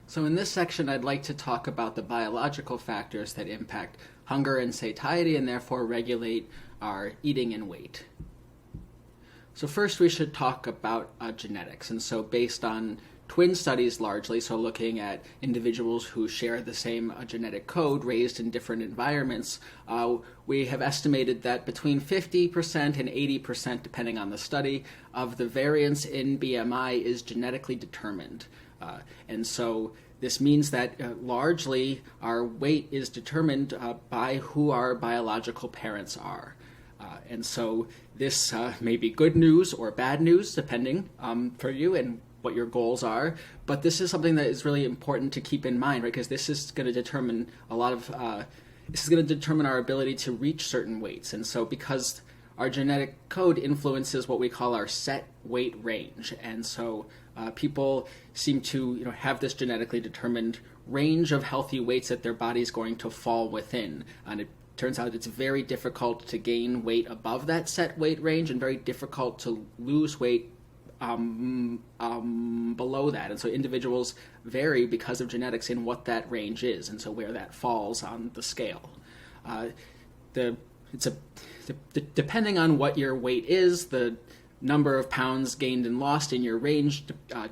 So in this section, I'd like to talk about the biological factors that impact hunger and satiety and therefore regulate our eating and weight. So first we should talk about genetics. And so based on twin studies largely, so looking at individuals who share the same genetic code raised in different environments, we have estimated that between 50% and 80%, depending on the study, of the variance in BMI is genetically determined. And so this means that largely our weight is determined by who our biological parents are. And so this may be good news or bad news, depending for you and what your goals are. But this is something that is really important to keep in mind, right? Because this is going to determine this is going to determine our ability to reach certain weights. And so because our genetic code influences what we call our set weight range. And so people seem to have this genetically determined range of healthy weights that their body's going to fall within. And it turns out it's very difficult to gain weight above that set weight range and very difficult to lose weight below that. And so individuals vary because of genetics in what that range is, and so where that falls on the scale. Depending on what your weight is, the number of pounds gained and lost in your range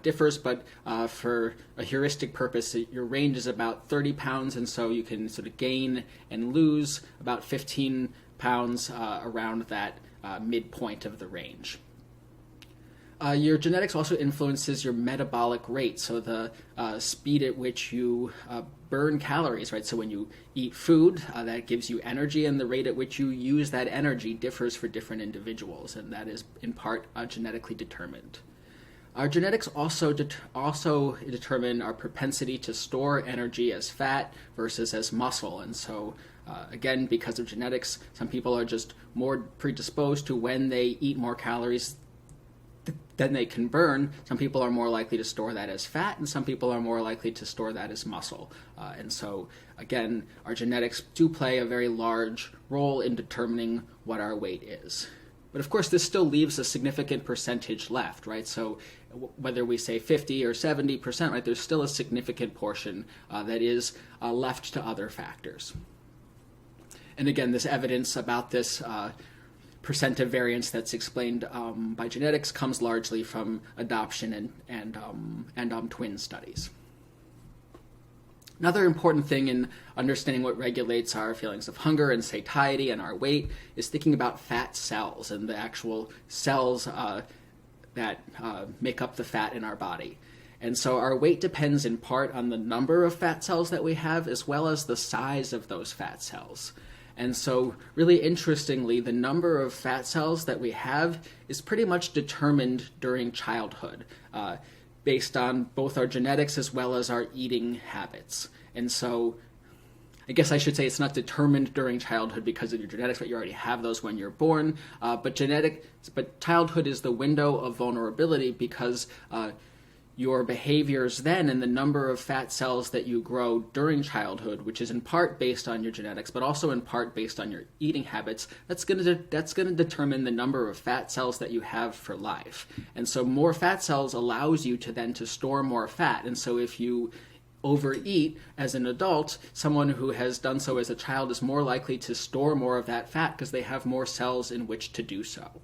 differs, but for a heuristic purpose, your range is about 30 pounds, and so you can sort of gain and lose about 15 pounds around that midpoint of the range. Your genetics also influences your metabolic rate, so the speed at which you burn calories, right? So when you eat food, that gives you energy, and the rate at which you use that energy differs for different individuals, and that is in part genetically determined. Our genetics also determine our propensity to store energy as fat versus as muscle, and so again, because of genetics, some people are just more predisposed to when they eat more calories than they can burn. Some people are more likely to store that as fat, and some people are more likely to store that as muscle. And so, again, our genetics do play a very large role in determining what our weight is. But of course, this still leaves a significant percentage left, right? So whether we say 50 or 70%, right, there's still a significant portion that is left to other factors. And again, this evidence about this percent of variance that's explained by genetics comes largely from adoption and twin studies. Another important thing in understanding what regulates our feelings of hunger and satiety and our weight is thinking about fat cells and the actual cells that make up the fat in our body. And so our weight depends in part on the number of fat cells that we have, as well as the size of those fat cells. And so, really interestingly, the number of fat cells that we have is pretty much determined during childhood, based on both our genetics as well as our eating habits. And so, I guess I should say it's not determined during childhood because of your genetics, but you already have those when you're born. But childhood is the window of vulnerability because your behaviors then and the number of fat cells that you grow during childhood, which is in part based on your genetics, but also in part based on your eating habits, that's going to determine the number of fat cells that you have for life. And so more fat cells allows you to store more fat. And so if you overeat as an adult, someone who has done so as a child is more likely to store more of that fat because they have more cells in which to do so.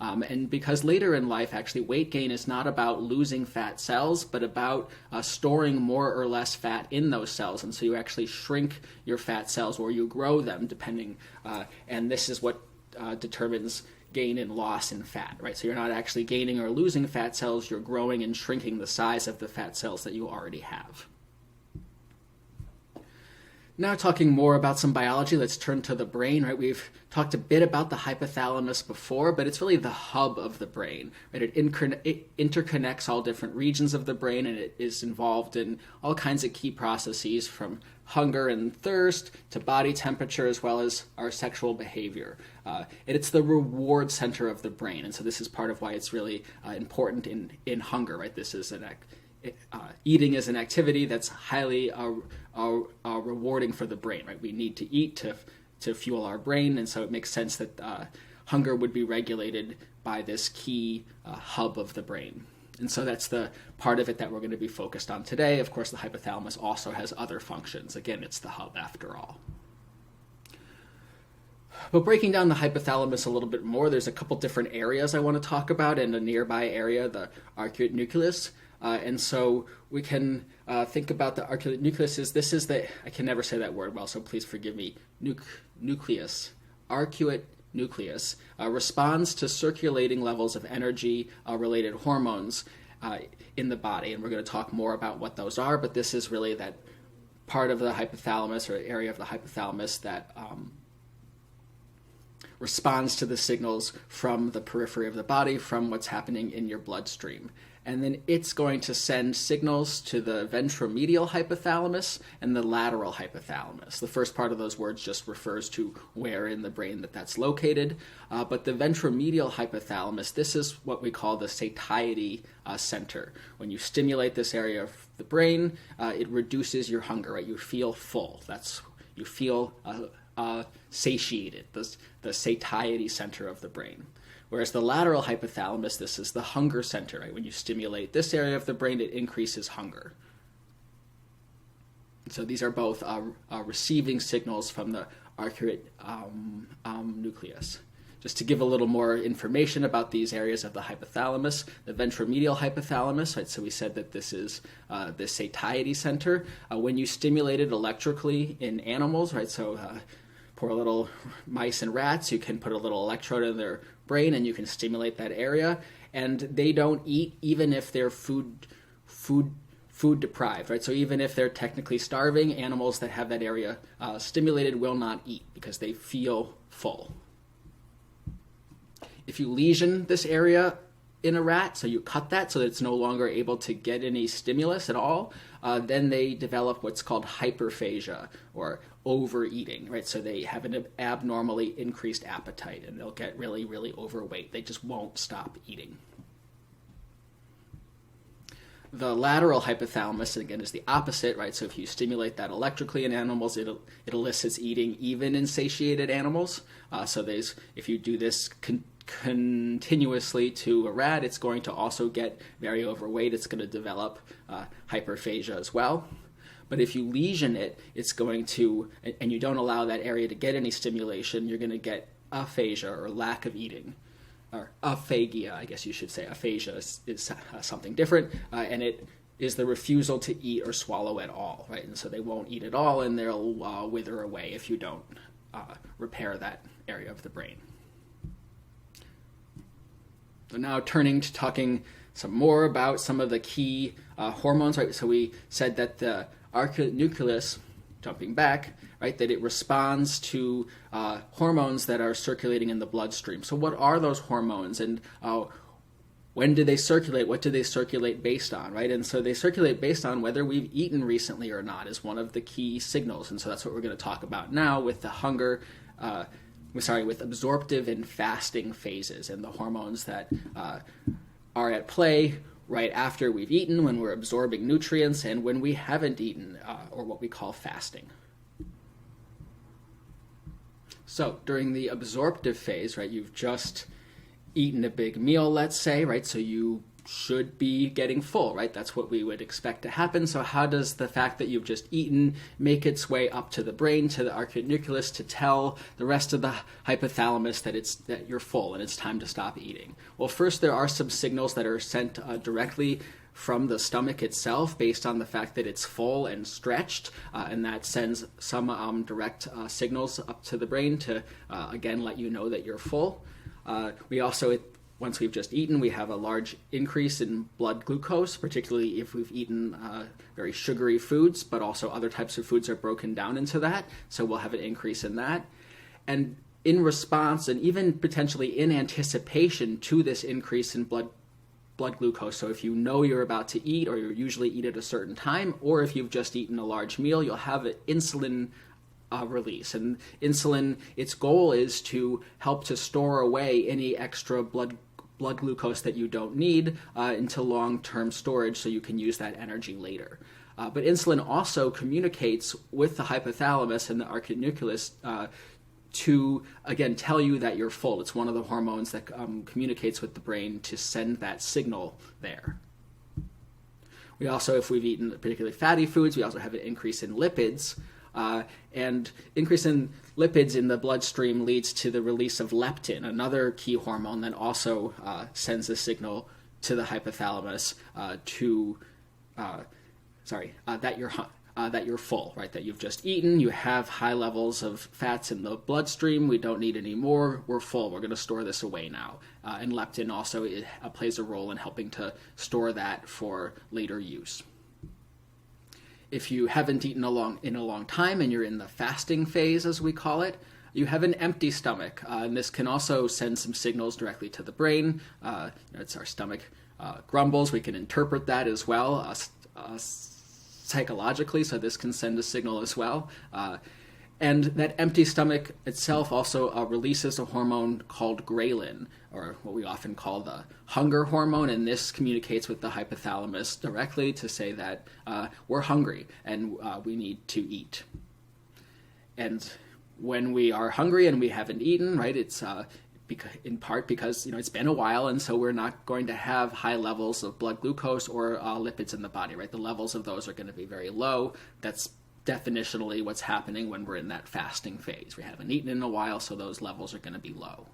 And because later in life, actually, weight gain is not about losing fat cells, but about storing more or less fat in those cells. And so you actually shrink your fat cells or you grow them, depending. And this is what determines gain and loss in fat, right? So you're not actually gaining or losing fat cells, you're growing and shrinking the size of the fat cells that you already have. Now talking more about some biology, let's turn to the brain, right? We've talked a bit about the hypothalamus before, but it's really the hub of the brain, right? It interconnects all different regions of the brain, and it is involved in all kinds of key processes from hunger and thirst to body temperature, as well as our sexual behavior. And it's the reward center of the brain, and so this is part of why it's really important in hunger, right? This is eating is an activity that's highly rewarding for the brain, right? We need to eat to fuel our brain, and so it makes sense that hunger would be regulated by this key hub of the brain. And so that's the part of it that we're going to be focused on today. Of course, the hypothalamus also has other functions. Again, it's the hub after all. But breaking down the hypothalamus a little bit more, there's a couple different areas I want to talk about, and a nearby area, the arcuate nucleus. And so we can think about the arcuate nucleus as this is the, I can never say that word well, so please forgive me, nucleus. Arcuate nucleus responds to circulating levels of energy-related hormones in the body. And we're going to talk more about what those are, but this is really that part of the hypothalamus or area of the hypothalamus that responds to the signals from the periphery of the body, from what's happening in your bloodstream. And then it's going to send signals to the ventromedial hypothalamus and the lateral hypothalamus. The first part of those words just refers to where in the brain that's located. But the ventromedial hypothalamus, this is what we call the satiety center. When you stimulate this area of the brain, it reduces your hunger, right? You feel full. You feel satiated, the satiety center of the brain. Whereas the lateral hypothalamus, this is the hunger center, right? When you stimulate this area of the brain, it increases hunger. So these are both receiving signals from the arcuate nucleus. Just to give a little more information about these areas of the hypothalamus, the ventromedial hypothalamus, right? So we said that this is the satiety center. When you stimulate it electrically in animals, right? So poor little mice and rats, you can put a little electrode in their brain and you can stimulate that area, and they don't eat even if they're food deprived, right? So even if they're technically starving, animals that have that area stimulated will not eat because they feel full. If you lesion this area in a rat, so you cut that so that it's no longer able to get any stimulus at all, then they develop what's called hyperphagia, or overeating, right? So they have an abnormally increased appetite and they'll get really, really overweight. They just won't stop eating. The lateral hypothalamus, again, is the opposite, right? So if you stimulate that electrically in animals, it elicits eating even in satiated animals. So if you do this continuously to a rat, it's going to also get very overweight. It's going to develop hyperphagia as well. But if you lesion it, it's going to, and you don't allow that area to get any stimulation, you're going to get aphasia, or lack of eating. Or aphagia, I guess you should say. Aphasia is something different, and it is the refusal to eat or swallow at all, right? And so they won't eat at all, and they'll wither away if you don't repair that area of the brain. So now turning to talking some more about some of the key hormones, right? So we said that the arcuate nucleus, jumping back, right, that it responds to hormones that are circulating in the bloodstream. So what are those hormones, and when do they circulate? What do they circulate based on, right? And so they circulate based on whether we've eaten recently or not is one of the key signals. And so that's what we're going to talk about now with the with absorptive and fasting phases and the hormones that are at play right after we've eaten, when we're absorbing nutrients, and when we haven't eaten, or what we call fasting. So during the absorptive phase, right, you've just eaten a big meal, let's say, right, so you should be getting full, right? That's what we would expect to happen. So how does the fact that you've just eaten make its way up to the brain, to the arcuate nucleus, to tell the rest of the hypothalamus that you're full and it's time to stop eating? Well, first, there are some signals that are sent directly from the stomach itself based on the fact that it's full and stretched, and that sends some direct signals up to the brain to, again, let you know that you're full. We also, once we've just eaten, we have a large increase in blood glucose, particularly if we've eaten very sugary foods, but also other types of foods are broken down into that, so we'll have an increase in that. And in response, and even potentially in anticipation to this increase in blood glucose, so if you know you're about to eat, or you usually eat at a certain time, or if you've just eaten a large meal, you'll have an insulin release. And insulin, its goal is to help to store away any extra blood glucose that you don't need into long-term storage so you can use that energy later. But insulin also communicates with the hypothalamus and the arcuate nucleus to, again, tell you that you're full. It's one of the hormones that communicates with the brain to send that signal there. We also, if we've eaten particularly fatty foods, we also have an increase in lipids. And increase in lipids in the bloodstream leads to the release of leptin, another key hormone that also sends a signal to the hypothalamus that you're full, right? That you've just eaten, you have high levels of fats in the bloodstream, we don't need any more, we're full, we're going to store this away now. And leptin also plays a role in helping to store that for later use. If you haven't eaten in a long time and you're in the fasting phase, as we call it, you have an empty stomach, and this can also send some signals directly to the brain. It's our stomach grumbles. We can interpret that as well psychologically, so this can send a signal as well. And that empty stomach itself also releases a hormone called ghrelin, or what we often call the hunger hormone, and this communicates with the hypothalamus directly to say that we're hungry and we need to eat. And when we are hungry and we haven't eaten, right, it's in part because it's been a while, and so we're not going to have high levels of blood glucose or lipids in the body, right? The levels of those are going to be very low. That's definitionally what's happening when we're in that fasting phase. We haven't eaten in a while, so those levels are going to be low.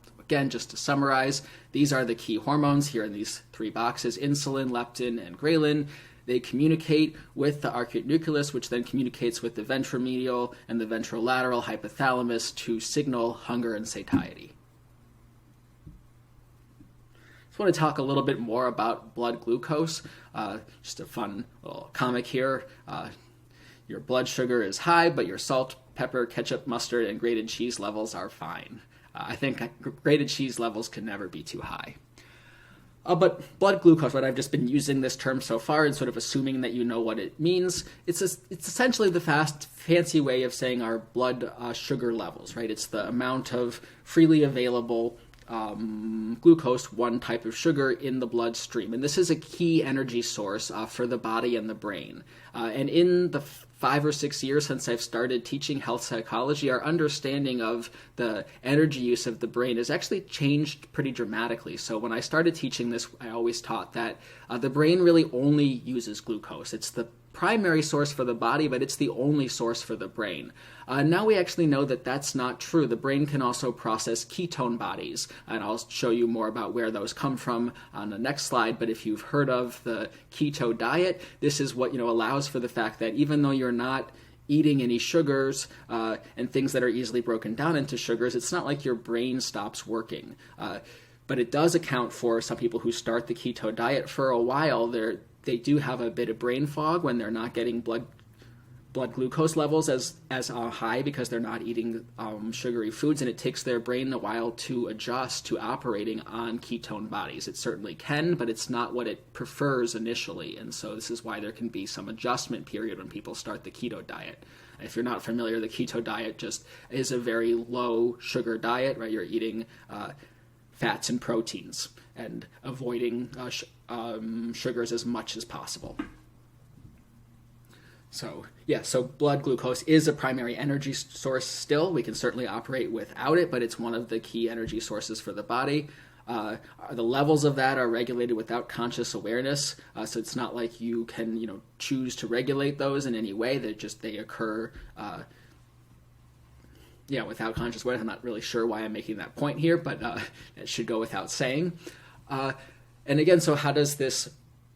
So again, just to summarize, these are the key hormones here in these three boxes: insulin, leptin, and ghrelin. They communicate with the arcuate nucleus, which then communicates with the ventromedial and the ventrolateral hypothalamus to signal hunger and satiety. I want to talk a little bit more about blood glucose. Just a fun little comic here. Your blood sugar is high, but your salt, pepper, ketchup, mustard, and grated cheese levels are fine. I think grated cheese levels can never be too high. But blood glucose, right, I've just been using this term so far and sort of assuming that you know what it means. It's essentially the fancy way of saying our blood sugar levels, right? It's the amount of freely available glucose, one type of sugar, in the bloodstream. And this is a key energy source for the body and the brain. And in the 5 or 6 years since I've started teaching health psychology, our understanding of the energy use of the brain has actually changed pretty dramatically. So when I started teaching this, I always taught that the brain really only uses glucose. It's the primary source for the body, but it's the only source for the brain. Now we actually know that that's not true. The brain can also process ketone bodies, and I'll show you more about where those come from on the next slide. But if you've heard of the keto diet, this is what allows for the fact that even though you're not eating any sugars and things that are easily broken down into sugars, it's not like your brain stops working. But it does account for some people who start the keto diet for a while. They do have a bit of brain fog when they're not getting blood glucose levels as high because they're not eating sugary foods, and it takes their brain a while to adjust to operating on ketone bodies. It certainly can, but it's not what it prefers initially, and so this is why there can be some adjustment period when people start the keto diet. If you're not familiar, the keto diet just is a very low sugar diet, right? You're eating fats and proteins and avoiding sugars as much as possible. So blood glucose is a primary energy source still. We can certainly operate without it, but it's one of the key energy sources for the body. The levels of that are regulated without conscious awareness, so it's not like you can choose to regulate those in any way. They occur without conscious awareness. I'm not really sure why I'm making that point here, but it should go without saying. And again, so how does this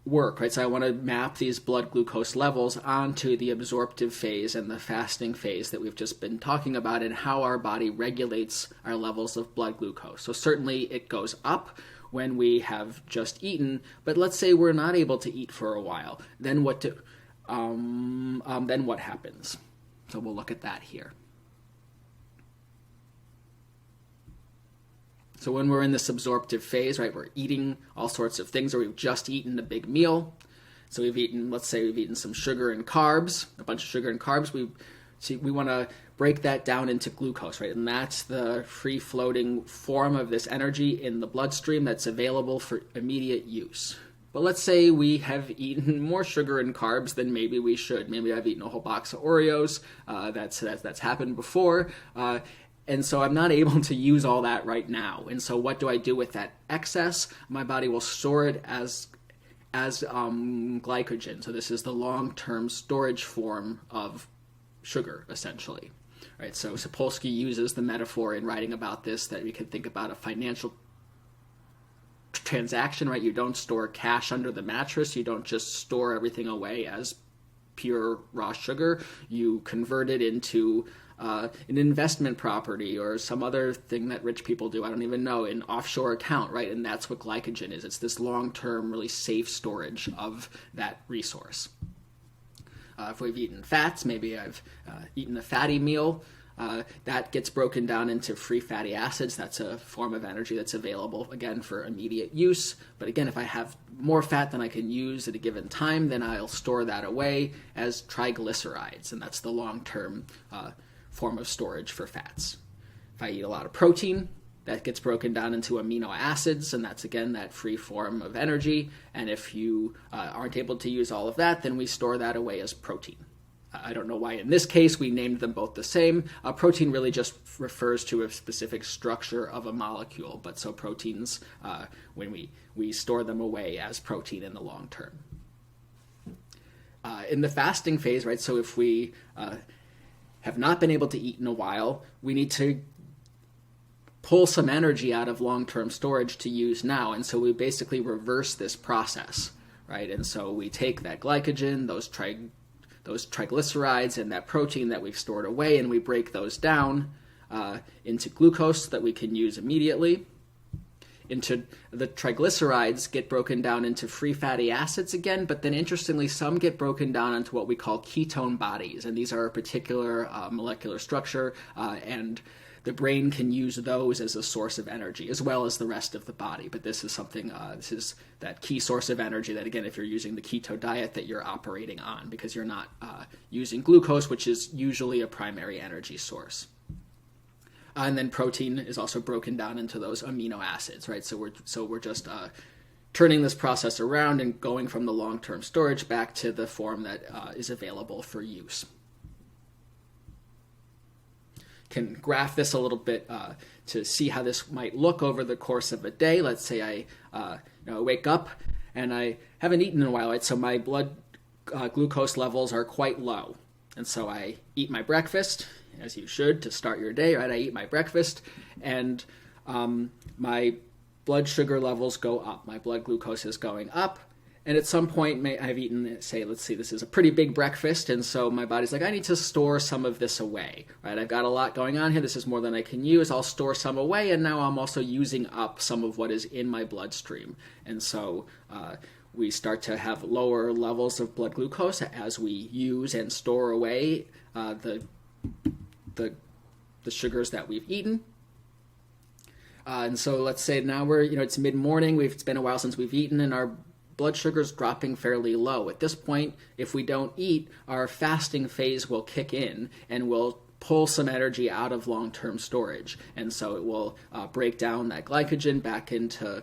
work, right? So I want to map these blood glucose levels onto the absorptive phase and the fasting phase that we've just been talking about, and how our body regulates our levels of blood glucose. So certainly it goes up when we have just eaten, but let's say we're not able to eat for a while. Then what happens? So we'll look at that here. So when we're in this absorptive phase, right, we're eating all sorts of things, or we've just eaten a big meal. So let's say we've eaten some sugar and carbs, a bunch of sugar and carbs. We want to break that down into glucose, right? And that's the free-floating form of this energy in the bloodstream that's available for immediate use. But let's say we have eaten more sugar and carbs than maybe we should. Maybe I've eaten a whole box of Oreos. That's happened before. And so I'm not able to use all that right now. And so what do I do with that excess? My body will store it as as glycogen. So this is the long-term storage form of sugar, essentially. Right, so Sapolsky uses the metaphor in writing about this that we can think about a financial transaction, right? You don't store cash under the mattress. You don't just store everything away as pure raw sugar. You convert it into an investment property or some other thing that rich people do. I don't even know, an offshore account, right? And that's what glycogen is. It's this long-term, really safe storage of that resource. If we've eaten fats, maybe I've eaten a fatty meal, that gets broken down into free fatty acids. That's a form of energy that's available, again, for immediate use. But again, if I have more fat than I can use at a given time, then I'll store that away as triglycerides, and that's the long-term form of storage for fats. If I eat a lot of protein, that gets broken down into amino acids, and that's, again, that free form of energy. And if you aren't able to use all of that, then we store that away as protein. I don't know why in this case we named them both the same. Protein really just refers to a specific structure of a molecule, but so proteins, when we store them away as protein in the long term. In the fasting phase, right, so if we have not been able to eat in a while, we need to pull some energy out of long-term storage to use now. And so we basically reverse this process, right? And so we take that glycogen, those triglycerides, and that protein that we've stored away, and we break those down into glucose that we can use immediately. Into the triglycerides get broken down into free fatty acids again, but then interestingly, some get broken down into what we call ketone bodies, and these are a particular molecular structure, and the brain can use those as a source of energy, as well as the rest of the body. But this is something, this is that key source of energy that, again, if you're using the keto diet, that you're operating on, because you're not using glucose, which is usually a primary energy source. And then protein is also broken down into those amino acids, right? So we're just turning this process around and going from the long-term storage back to the form that is available for use. Can graph this a little bit to see how this might look over the course of a day. Let's say I wake up and I haven't eaten in a while, right? So my blood glucose levels are quite low. And so I eat my breakfast, as you should, to start your day, right? I eat my breakfast, and my blood sugar levels go up. My blood glucose is going up. And at some point, I've eaten, say, let's see, this is a pretty big breakfast, and so my body's like, I need to store some of this away, right? I've got a lot going on here. This is more than I can use. I'll store some away, and now I'm also using up some of what is in my bloodstream. And so we start to have lower levels of blood glucose as we use and store away the sugars that we've eaten. And so let's say now it's mid-morning. It's been a while since we've eaten, and our blood sugar's dropping fairly low. At this point, if we don't eat, our fasting phase will kick in and will pull some energy out of long-term storage. And so it will break down that glycogen back into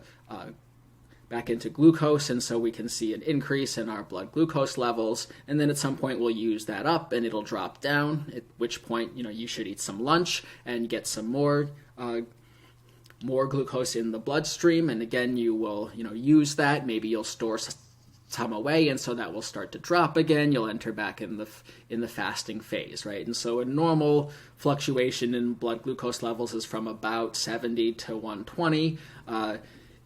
glucose, and so we can see an increase in our blood glucose levels. And then at some point we'll use that up and it'll drop down, at which point you should eat some lunch and get some more glucose in the bloodstream, and again you will use that. Maybe you'll store some away, and so that will start to drop again. You'll enter back in the fasting phase, right? And so a normal fluctuation in blood glucose levels is from about 70 to 120.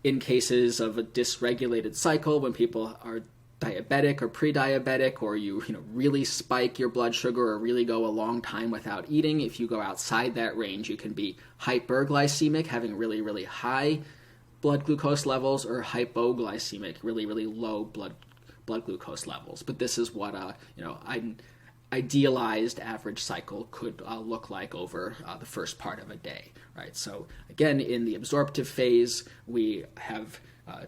In cases of a dysregulated cycle, when people are diabetic or pre-diabetic, or you really spike your blood sugar or really go a long time without eating, if you go outside that range, you can be hyperglycemic, having really, really high blood glucose levels, or hypoglycemic, really, really low blood glucose levels. But this is what an idealized average cycle could look like over the first part of a day, right? So again, in the absorptive phase, we have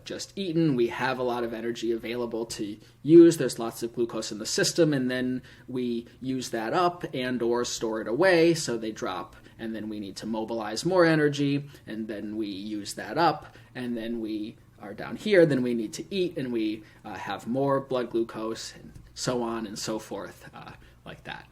just eaten, we have a lot of energy available to use, there's lots of glucose in the system, and then we use that up and or store it away, so they drop, and then we need to mobilize more energy, and then we use that up, and then we are down here, then we need to eat, and we have more blood glucose, and so on and so forth, like that.